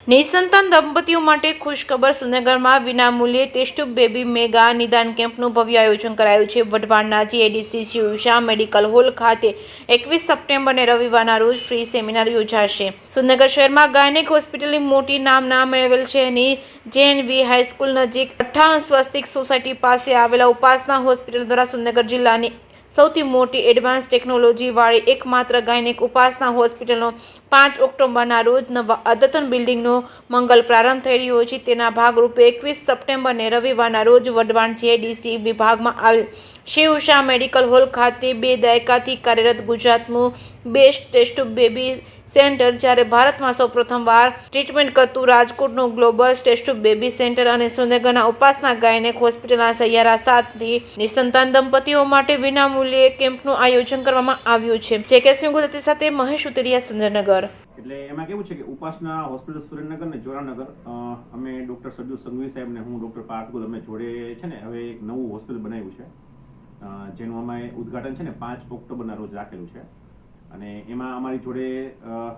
નિસંતાન દંપતીઓ માટે ખુશખબર સુરેન્દ્રનગરમાં વિનામૂલ્યે ટેસ્ટ ટ્યુબ બેબી મેગા નિદાન કેમ્પનું ભવ્ય આયોજન કરાયું છે। વઢવાણના જીઆઈડીસી શિવશા મેડિકલ હોલ ખાતે 21 સપ્ટેમ્બરને રવિવારના રોજ ફ્રી સેમિનાર યોજાશે। સુરેન્દ્રનગર શહેરમાં ગાયનેક હોસ્પિટલની મોટી નામના મેળવેલ શહેરની જેએનવી હાઈસ્કૂલ નજીક 58 સ્વસ્તિક સોસાયટી પાસે આવેલા ઉપાસના હોસ્પિટલ દ્વારા સુરેન્દ્રનગર જિલ્લાની સૌથી મોટી એડવાન્સ ટેકનોલોજી વાળી એકમાત્ર ગાયનેક ઉપાસના હોસ્પિટલનો 5 ઓક્ટોબરના રોજ નવા અદ્યતન બિલ્ડિંગનો મંગલ પ્રારંભ થઈ રહ્યો છે। તેના ભાગરૂપે 21 સપ્ટેમ્બરને રવિવારના રોજ વઢવાણ જીઆઈડીસી વિભાગમાં આવેલ શિવશા મેડિકલ હોલ ખાતે 2 દાયકાથી કાર્યરત ગુજરાતનું બેસ્ટ ટેસ્ટ બેબી સેન્ટર, જ્યારે ભારતમાં સૌપ્રથમવાર ટ્રીટમેન્ટ કરતું રાજકોટનું ગ્લોબલ ટેસ્ટ બેબી સેન્ટર અને સુરેન્દ્રનગરના ઉપાસના ગાયનેક હોસ્પિટલના સહિયારા સાથથી નિસંતાન દંપતીઓ માટે વિનામૂલ્યે કેમ્પનું આયોજન કરવામાં આવ્યું છે। જે કે ગુજરાતી સાથે મહેશ ઉતરિયા, સુરેન્દ્રનગર। એટલે એમાં કેવું છે કે ઉપાસના હોસ્પિટલ સુરેન્દ્રનગર ને જોરાનગર અમે ડોક્ટર સજ્જુ સંઘવી સાહેબ ને હું ડોક્ટર પાર્થગુલ અમે જોડે છે ને હવે એક નવું હોસ્પિટલ બનાવ્યું છે, જેનું અમે ઉદ્ઘાટન છે ને 5 ઓક્ટોબરના રોજ રાખેલું છે। અને એમાં અમારી જોડે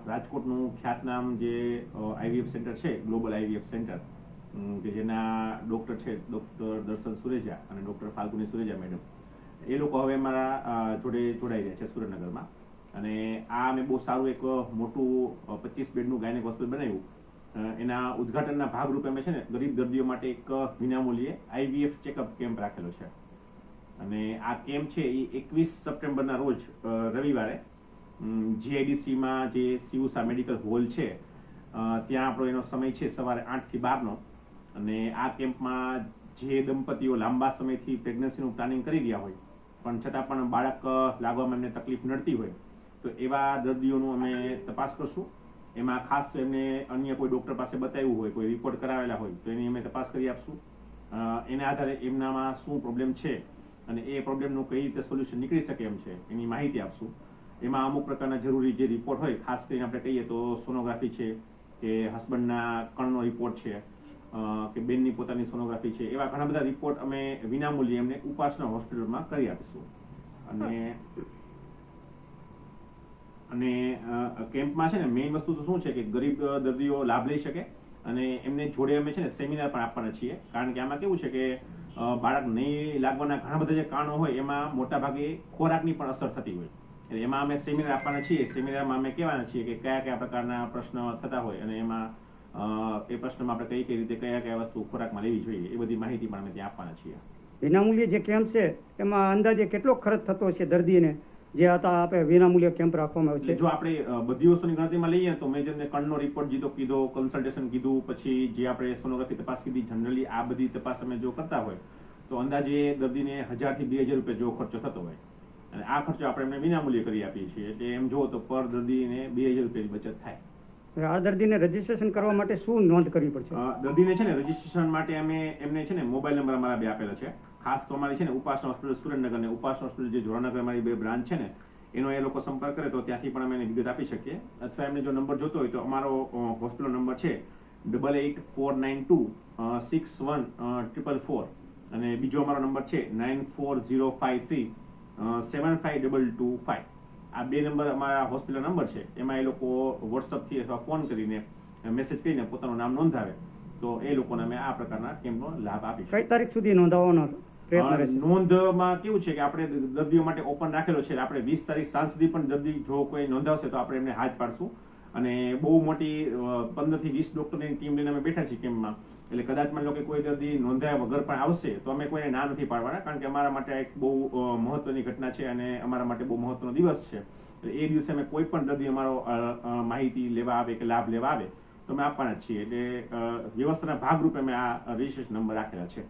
રાજકોટનું ખ્યાતનામ જે આઈવીએફ સેન્ટર છે, ગ્લોબલ આઈવીએફ સેન્ટર, કે જેના ડોક્ટર છે ડોક્ટર દર્શન સુરેજા અને ડોક્ટર ફાલ્ગુની સુરેજા મેડમ, એ લોકો હવે અમારા જોડે જોડાઈ રહ્યા છે સુરેન્દ્રનગરમાં। અને આ અમે બહુ સારું એક મોટું 25 બેડનું ગાયનેક હોસ્પિટલ બનાવ્યું। એના ઉદ્ઘાટનના ભાગરૂપે અમે છે ને ગરીબ દર્દીઓ માટે એક વિનામૂલ્યે આઈવીએફ ચેકઅપ કેમ્પ રાખેલો છે। અને આ કેમ્પ છે એ 21 સપ્ટેમ્બરના રોજ રવિવારે જીઆઈડીસીમાં જે શિવશા મેડિકલ હોલ છે ત્યાં આપણો એનો સમય છે સવારે 8 થી 12નો। અને આ કેમ્પમાં જે દંપતીઓ લાંબા સમયથી પ્રેગ્નન્સીનું પ્લાનિંગ કરી રહ્યા હોય પણ છતાં પણ બાળક લાવવામાં એમને તકલીફ નડતી હોય તો એવા દર્દીઓનું અમે તપાસ કરશું। એમાં ખાસ તો એમને અન્ય કોઈ ડૉક્ટર પાસે બતાવ્યું હોય, કોઈ રિપોર્ટ કરાવેલા હોય તો એની અમે તપાસ કરી આપશું। એના આધારે એમનામાં શું પ્રોબ્લેમ છે અને એ પ્રોબ્લેમનું કઈ રીતે સોલ્યુશન નીકળી શકે એમ છે એની માહિતી આપશું। એમાં અમુક પ્રકારના જરૂરી જે રિપોર્ટ હોય, ખાસ કરીને આપણે કહીએ તો સોનોગ્રાફી છે કે હસબન્ડના કણનો રિપોર્ટ છે કે બેનની પોતાની સોનોગ્રાફી છે, એવા ઘણા બધા રિપોર્ટ અમે વિનામૂલ્યે એમને ઉપાસના હોસ્પિટલમાં કરી આપીશું। અને કેમ્પમાં છે ને મેઇન વસ્તુ તો શું છે કે ગરીબ દર્દીઓ લાભ લઈ શકે અને એમને જોડે અમે છે ને સેમિનાર પણ આપવાના છીએ। કારણ કે આમાં કેવું છે કે બાળક નહીં લાગવાના ઘણા બધા જે કારણો હોય એમાં મોટાભાગે ખોરાકની પણ અસર થતી હોય, એટલે એમાં અમે સેમિનાર આપવાના છીએ। સેમિનારમાં અમે કહેવાના છીએ કે કયા કયા પ્રકારના પ્રશ્ન થતા હોય અને એમાં એ પ્રશ્નમાં આપણે કઈ રીતે કયા કયા વસ્તુ ખોરાકમાં લેવી જોઈએ એ બધી માહિતી પણ અમે ત્યાં આપવાના છીએ। વિનામૂલ્યે જે કેમ્પ છે એમાં અંદાજે કેટલો ખર્ચ થતો છે દર્દીને, જે હતા આપણે વિનામૂલ્યે કેમ્પ રાખવામાં આવે છે? જો આપણે બધી વસ્તુની ગણતરીમાં લઈએ તો મેં જેમને કણનો રિપોર્ટ કીધો, કન્સલ્ટેશન કીધું, પછી જે આપણે સોનોગ્રાફી તપાસ કીધી, જનરલી આ બધી તપાસ અમે જો કરતા હોય તો અંદાજે દર્દીને 1000 થી 2000 રૂપિયા જેવો ખર્ચો થતો હોય અને આ ખર્ચો આપણે એમને વિનામૂલ્યે કરી આપીએ છીએ। એટલે એમ જો તો પર દર્દીને 2000 રૂપિયાની બચત થાય। આ દર્દીને રજીસ્ટ્રેશન કરવા માટે શું નોંધ કરવી પડશે? દર્દીને છે ને રજીસ્ટ્રેશન માટે અમે એમને છે ને મોબાઈલ નંબર અમારા 2 આપેલા છે। ખાસ તો અમારી છે ને ઉપાસના હોસ્પિટલ સુરેન્દ્રનગર અને ઉપાસના હોસ્પિટલ જે જોરાનગર અમારી 2 બ્રાન્ચ છે ને એનો એ લોકો સંપર્ક કરે તો ત્યાંથી પણ અમે એની વિગત આપી શકીએ। અથવા એમને જો નંબર જોતો હોય તો અમારો હોસ્પિટલ નંબર છે 8849261444 અને બીજો અમારો નંબર છે 9405375225। આ 2 નંબર અમારા હોસ્પિટલ નંબર છે। એમાં એ લોકો વોટ્સઅપથી અથવા ફોન કરીને મેસેજ કરીને પોતાનું નામ નોંધાવે તો એ લોકોને અમે આ પ્રકારના કેમ્પનો લાભ આપીશું। કઈ તારીખ સુધી નોંધાવવાનો પ્રયત્ન રહેશે? નોંધમાં કેવું છે કે આપણે દર્દીઓ માટે ઓપન રાખેલો છે, આપણે 20 તારીખ સાંજ સુધી પણ દર્દી જો કોઈ નોંધાવશે તો આપણે એમને હાથ પાડશું। અને બહુ મોટી 15 થી 20 ડોક્ટરની ટીમ લઈને અમે બેઠા છીએ કેમ્પમાં, એટલે કદાચ માની લો કે કોઈ દર્દી નોંધાયા વગર પણ આવશે તો અમે કોઈને ના નથી પાડવાના, કારણ કે અમારા માટે એક બહુ મહત્વની ઘટના છે અને અમારા માટે બહુ મહત્વનો દિવસ છે। એટલે એ દિવસે અમે કોઈ પણ દર્દી અમારો માહિતી લેવા આવે કે લાભ લેવા આવે તો અમે આપવાના જ છીએ। એટલે વ્યવસ્થાના ભાગરૂપે અમે આ રજીસ્ટ્રેશન નંબર રાખેલા છે।